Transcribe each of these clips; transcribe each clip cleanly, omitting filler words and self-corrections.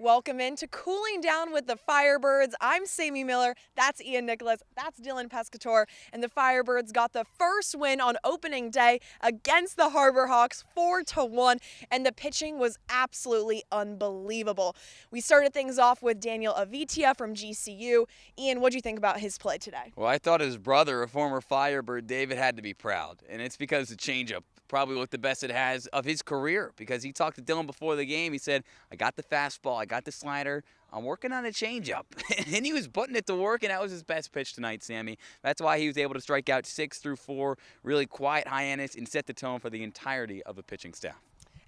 Welcome into Cooling Down with the Firebirds. I'm Sammy Miller. That's Ian Nicholas. That's Dylan Pescatore. And the Firebirds got the first win on opening day against the Harbor Hawks 4-1. And the pitching was absolutely unbelievable. We started things off with Daniel Avitia from GCU. Ian, what do you think about his play today? Well, I thought his brother, a former Firebird, David, had to be proud. And it's because the changeup probably looked the best it has of his career, because he talked to Dylan before the game. He said, I got the fastball, I got the slider, I'm working on a changeup. And he was putting it to work, and that was his best pitch tonight, Sammy. That's why he was able to strike out 6 through 4, really quiet high-innings, and set the tone for the entirety of the pitching staff.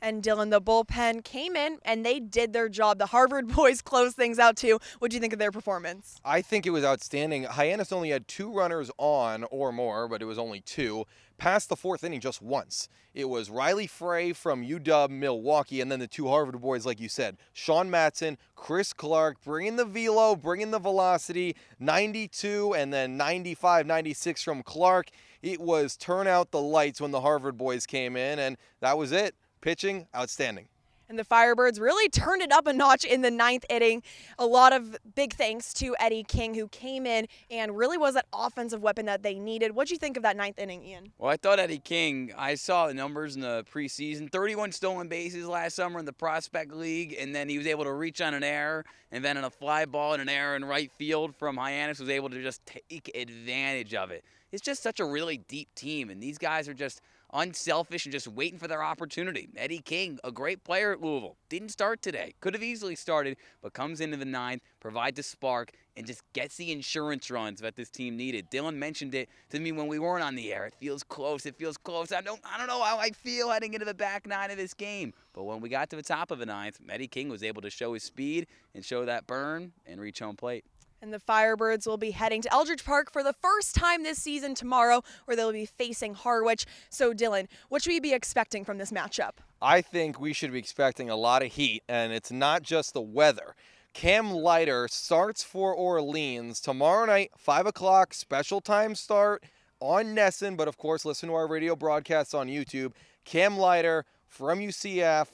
And Dylan, the bullpen came in and they did their job. The Harvard boys closed things out too. What do you think of their performance? I think it was outstanding. Hyannis only had 2 runners on or more, but it was only 2. Past the 4th inning just once. It was Riley Frey from UW Milwaukee, and then the 2 Harvard boys, like you said. Sean Matson, Chris Clark, bringing the velo, bringing the velocity, 92 and then 95, 96 from Clark. It was turn out the lights when the Harvard boys came in, and that was it. Pitching, outstanding. And the Firebirds really turned it up a notch in the 9th inning. A lot of big thanks to Eddie King, who came in and really was that offensive weapon that they needed. What do you think of that 9th inning, Ian? Well, I thought Eddie King, I saw the numbers in the preseason, 31 stolen bases last summer in the Prospect League, and then he was able to reach on an error, and then on a fly ball and an error in right field from Hyannis was able to just take advantage of it. It's just such a really deep team, and these guys are just unselfish and just waiting for their opportunity. Eddie King, a great player at Louisville, didn't start today. Could have easily started, but comes into the 9th, provides a spark, and just gets the insurance runs that this team needed. Dylan mentioned it to me when we weren't on the air. It feels close. It feels close. I don't know how I feel heading into the back 9 of this game. But when we got to the top of the 9th, Eddie King was able to show his speed and show that burn and reach home plate. And the Firebirds will be heading to Eldridge Park for the first time this season tomorrow, where they'll be facing Harwich. So, Dylan, what should we be expecting from this matchup? I think we should be expecting a lot of heat, and it's not just the weather. Cam Leiter starts for Orleans tomorrow night, 5 o'clock, special time start on Nesson, but of course listen to our radio broadcasts on YouTube. Cam Leiter from UCF,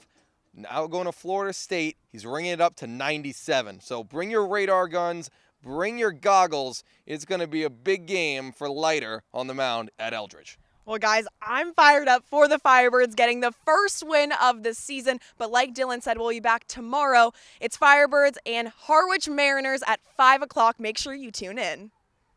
now going to Florida State. He's ringing it up to 97. So bring your radar guns, bring your goggles. It's going to be a big game for Leiter on the mound at Eldridge. Well, guys, I'm fired up for the Firebirds getting the first win of the season. But like Dylan said, we'll be back tomorrow. It's Firebirds and Harwich Mariners at 5 o'clock. Make sure you tune in.